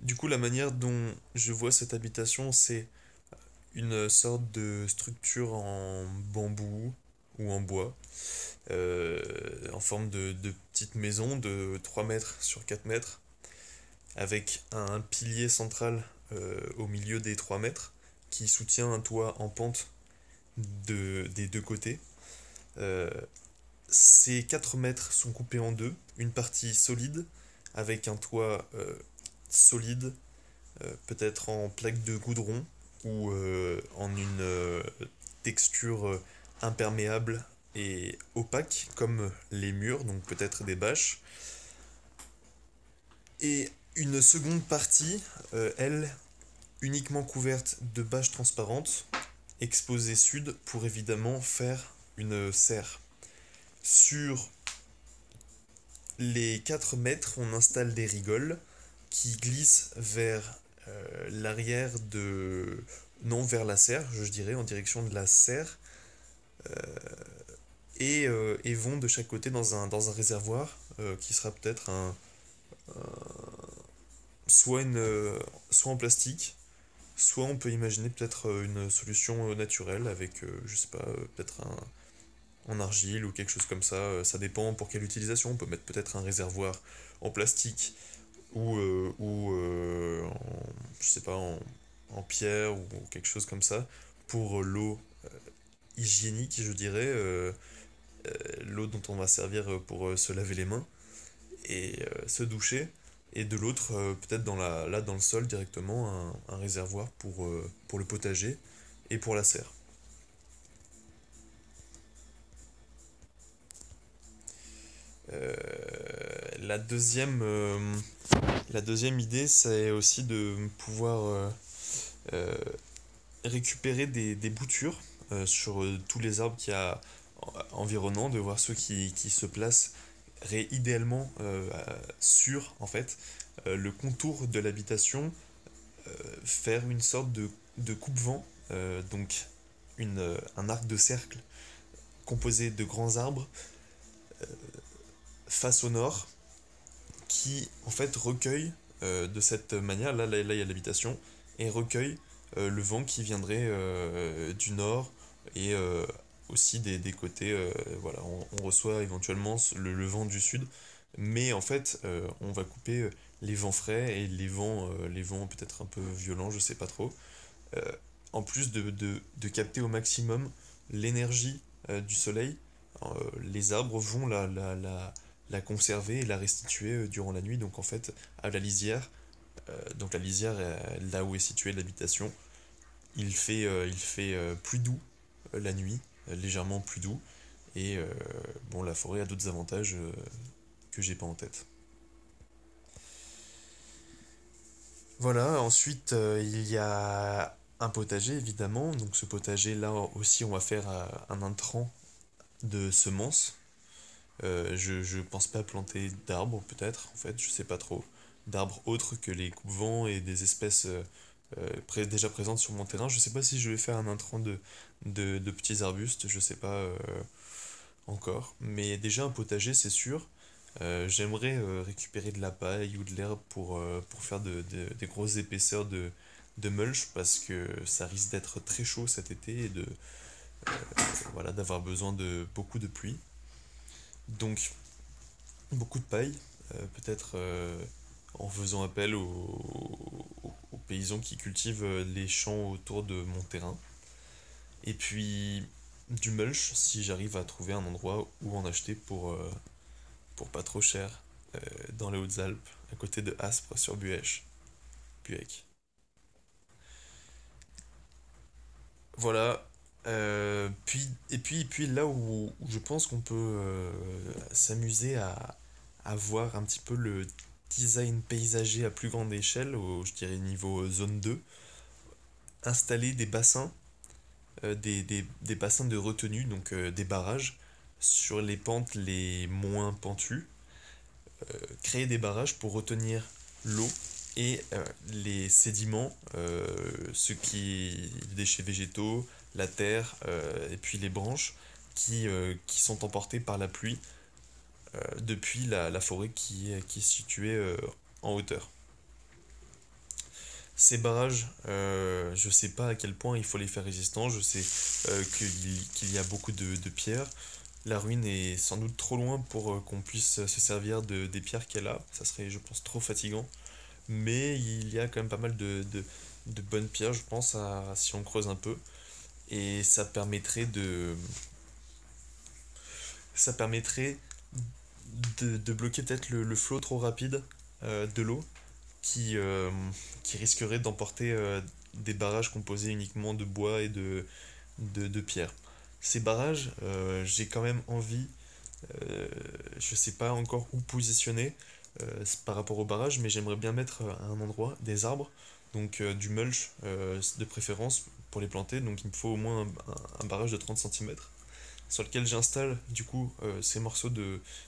Du coup, la manière dont je vois cette habitation, c'est une sorte de structure en bambou ou en bois, en forme de petite maison de 3 mètres sur 4 mètres, avec un pilier central au milieu des 3 mètres, qui soutient un toit en pente des deux côtés. Euh, Ces 4 mètres sont coupés en deux, une partie solide, avec un toit solide, peut-être en plaque de goudron ou en une texture imperméable et opaque comme les murs, donc peut-être des bâches. Et une seconde partie, elle, uniquement couverte de bâches transparentes, exposée sud pour évidemment faire une serre. Sur les 4 mètres, on installe des rigoles qui glissent vers l'arrière de... Non, vers la serre, je dirais, en direction de la serre, et vont de chaque côté dans un réservoir qui sera peut-être soit, soit en plastique, soit on peut imaginer peut-être une solution naturelle avec, je sais pas, peut-être en argile ou quelque chose comme ça. Ça dépend pour quelle utilisation. On peut mettre peut-être un réservoir en plastique ou je sais pas, en pierre ou quelque chose comme ça pour l'eau hygiénique, je dirais, l'eau dont on va servir pour se laver les mains et se doucher. Et de l'autre, peut-être là dans le sol directement, un réservoir pour le potager et pour la serre. Euh, la deuxième, euh, la deuxième idée, c'est aussi de pouvoir euh, récupérer des boutures sur tous les arbres qu'il y a environnants, de voir ceux qui se placent idéalement sur en fait le contour de l'habitation, faire une sorte de coupe-vent, donc un arc de cercle composé de grands arbres face au nord qui en fait recueille de cette manière, là il y a l'habitation, et recueille le vent qui viendrait du nord et aussi des côtés, voilà, on reçoit éventuellement le vent du sud, mais en fait on va couper les vents frais et les vents peut-être un peu violents, je sais pas trop, euh, en plus de capter au maximum l'énergie du soleil, les arbres vont la conserver et la restituer durant la nuit. Donc en fait, à la lisière, donc la lisière, là où est située l'habitation, il fait plus doux la nuit, légèrement plus doux. Et bon, la forêt a d'autres avantages que j'ai pas en tête. Voilà, ensuite il y a un potager évidemment. Donc ce potager là aussi, on va faire un intrant de semences. Je pense pas planter d'arbres, peut-être, en fait, je sais pas trop. D'arbres autres que les coupe-vents et des espèces déjà présentes sur mon terrain. Je sais pas si je vais faire un intrant de petits arbustes, je sais pas encore. Mais déjà un potager, c'est sûr. J'aimerais récupérer de la paille ou de l'herbe pour faire des grosses épaisseurs de mulch parce que ça risque d'être très chaud cet été et voilà, d'avoir besoin de beaucoup de pluie. Donc beaucoup de paille, peut-être en faisant appel aux paysans qui cultivent les champs autour de mon terrain. Et puis du mulch, si j'arrive à trouver un endroit où en acheter pour pas trop cher, dans les Hautes-Alpes, à côté de Aspres sur Buec. Voilà. Et puis là où je pense qu'on peut s'amuser à voir un petit peu le design paysager à plus grande échelle, je dirais niveau zone 2, installer des bassins, des bassins de retenue, donc des barrages, sur les pentes les moins pentues, créer des barrages pour retenir l'eau et les sédiments, les déchets végétaux, la terre et puis les branches qui sont emportés par la pluie depuis la forêt qui est située en hauteur. Ces barrages, je sais pas à quel point il faut les faire résistants, je sais qu'il y a beaucoup de pierres. La ruine est sans doute trop loin pour qu'on puisse se servir des pierres qu'elle a, ça serait je pense trop fatigant. Mais il y a quand même pas mal de bonnes pierres, je pense, si on creuse un peu. Et ça permettrait de bloquer peut-être le flot trop rapide de l'eau qui, euh, qui risquerait d'emporter des barrages composés uniquement de bois et de pierre. Ces barrages, j'ai quand même envie, euh, je sais pas encore où positionner par rapport aux barrages, mais j'aimerais bien mettre à un endroit des arbres, donc du mulch de préférence pour les planter, donc il me faut au moins un barrage de 30 centimètres sur lequel j'installe du coup ces morceaux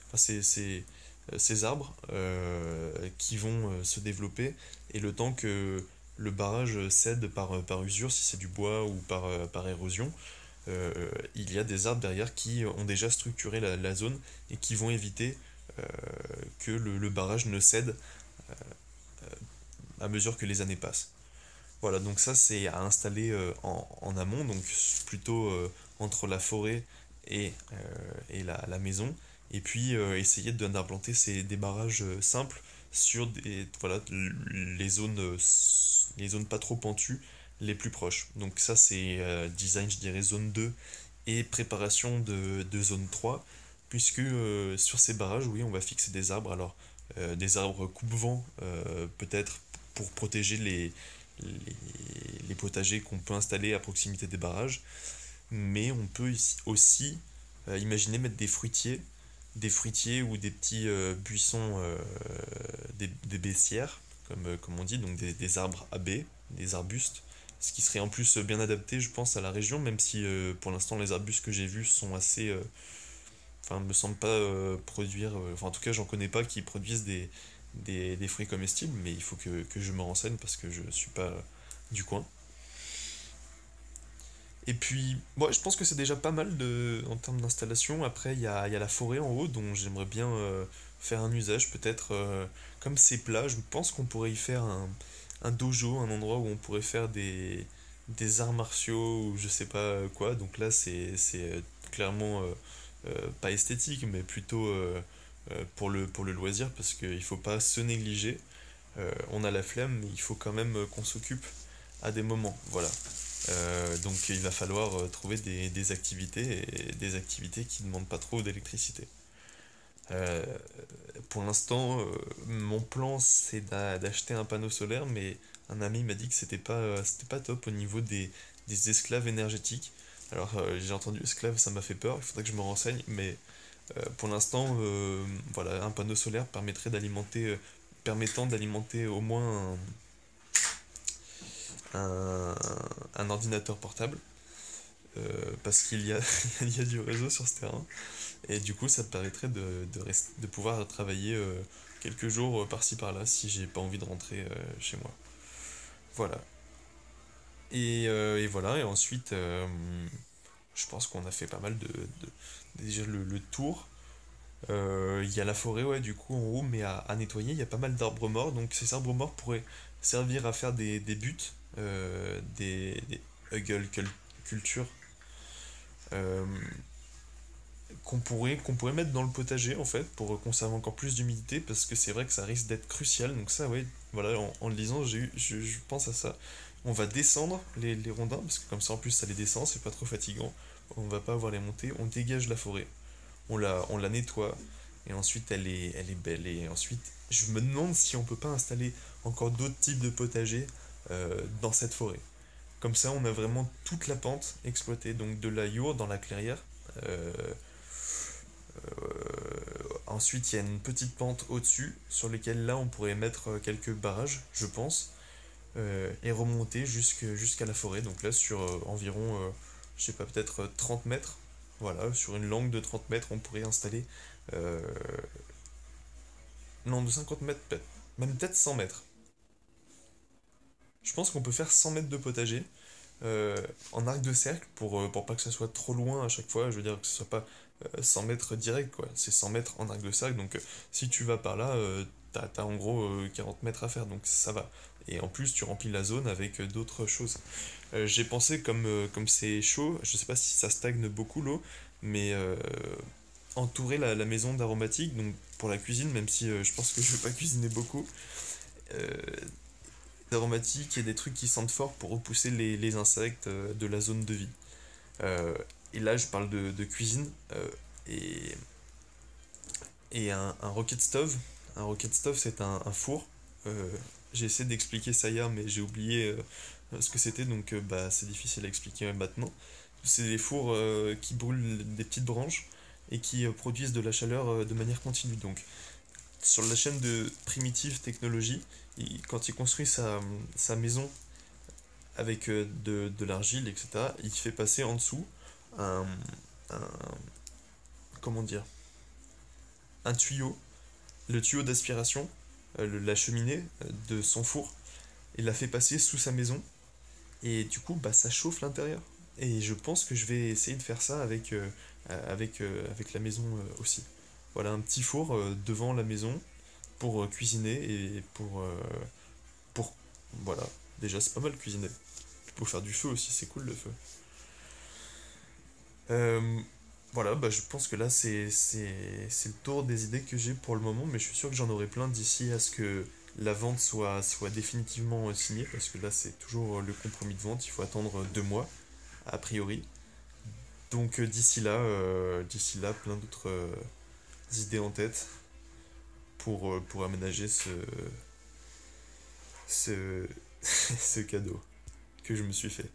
enfin, ces arbres qui vont se développer et le temps que le barrage cède par usure, si c'est du bois ou par érosion, il y a des arbres derrière qui ont déjà structuré la zone et qui vont éviter euh, que le barrage ne cède à mesure que les années passent. Voilà, donc ça c'est à installer en amont, donc plutôt entre la forêt et la maison. Et puis essayer d'implanter des barrages simples sur voilà, les zones pas trop pentues les plus proches. Donc ça c'est design, je dirais, zone 2 et préparation de zone 3 puisque sur ces barrages, oui, on va fixer des arbres. Alors, des arbres coupe-vent, peut-être pour protéger les, les potagers qu'on peut installer à proximité des barrages, mais on peut aussi imaginer mettre des fruitiers ou des petits buissons, des baissières, comme on dit, donc des arbres à baies, des arbustes, ce qui serait en plus bien adapté, je pense, à la région, même si pour l'instant les arbustes que j'ai vus sont assez, enfin, me semblent pas produire, enfin en tout cas j'en connais pas qui produisent des fruits comestibles, mais il faut que je me renseigne parce que je suis pas du coin. Et puis, moi, je pense que c'est déjà pas mal en termes d'installation. Après, il y a la forêt en haut, dont j'aimerais bien faire un usage. Peut-être, comme c'est plat, je pense qu'on pourrait y faire un dojo, un endroit où on pourrait faire des arts martiaux ou je sais pas quoi. Donc là, c'est clairement pas esthétique, mais plutôt pour le loisir, parce qu'il faut pas se négliger. On a la flemme, mais il faut quand même qu'on s'occupe à des moments. Voilà. Donc il va falloir trouver des activités et des activités qui ne demandent pas trop d'électricité. Euh, pour l'instant, mon plan c'est d'acheter un panneau solaire, mais un ami m'a dit que c'était pas top au niveau des esclaves énergétiques. Alors j'ai entendu esclave, ça m'a fait peur, il faudrait que je me renseigne, mais pour l'instant, voilà, un panneau solaire permettant d'alimenter au moins un, un ordinateur portable, parce qu'il y a, il y a du réseau sur ce terrain. Et du coup, ça me permettrait de pouvoir travailler quelques jours par-ci par-là si j'ai pas envie de rentrer chez moi. Voilà. Et voilà, et ensuite, je pense qu'on a fait pas mal déjà le tour. Il y a la forêt, ouais, du coup, en haut, mais à nettoyer, il y a pas mal d'arbres morts. Donc ces arbres morts pourraient servir à faire des buts, des huggle cultures, euh, qu'on pourrait mettre dans le potager, en fait, pour conserver encore plus d'humidité, parce que c'est vrai que ça risque d'être crucial. Donc ça, ouais, voilà, en le lisant, je pense à ça. On va descendre les rondins, parce que comme ça, en plus, ça les descend, c'est pas trop fatigant. On va pas avoir les montées. On dégage la forêt, on la nettoie, et ensuite elle est belle. Et ensuite, je me demande si on peut pas installer encore d'autres types de potagers dans cette forêt. Comme ça, on a vraiment toute la pente exploitée, donc de la yourte dans la clairière. Euh, Ensuite, il y a une petite pente au-dessus, sur lesquelles là, on pourrait mettre quelques barrages, je pense, et remonter jusqu'à la forêt. Donc là, sur environ, je sais pas, peut-être 30 mètres, voilà, sur une langue de 30 mètres, on pourrait installer euh, non, de 50 mètres, même peut-être 100 mètres. Je pense qu'on peut faire 100 mètres de potager euh, en arc de cercle pour pas que ça soit trop loin à chaque fois. Je veux dire que ce soit pas 100 mètres direct, quoi. C'est 100 mètres en arc de cercle. Donc si tu vas par là, t'as en gros 40 mètres à faire, donc ça va. Et en plus, tu remplis la zone avec d'autres choses. J'ai pensé, comme c'est chaud, je sais pas si ça stagne beaucoup l'eau, mais entourer la maison d'aromatiques, donc pour la cuisine, même si je pense que je vais pas cuisiner beaucoup, euh, d'aromatiques et des trucs qui sentent fort pour repousser les insectes de la zone de vie. Euh, et là, je parle de cuisine et, et un rocket stove. Un rocket stove, c'est un four. Euh, j'ai essayé d'expliquer ça hier, mais j'ai oublié ce que c'était, donc bah, c'est difficile à expliquer maintenant. C'est des fours qui brûlent des petites branches et qui produisent de la chaleur de manière continue. Donc, sur la chaîne de Primitive Technologies, quand il construit sa maison avec de l'argile, etc., il fait passer en dessous un, un- comment dire, un tuyau, le tuyau d'aspiration, la cheminée de son four, il l'a fait passer sous sa maison, et du coup, bah, ça chauffe l'intérieur. Et je pense que je vais essayer de faire ça avec la maison aussi. Voilà, un petit four devant la maison pour cuisiner et pour... Voilà, déjà c'est pas mal cuisiner. Pour faire du feu aussi, c'est cool le feu. Euh, voilà, bah, je pense que là c'est le tour des idées que j'ai pour le moment, mais je suis sûr que j'en aurai plein d'ici à ce que la vente soit définitivement signée, parce que là c'est toujours le compromis de vente, il faut attendre 2 mois, a priori. Donc d'ici là, plein d'autres idées en tête pour aménager ce, ce cadeau que je me suis fait.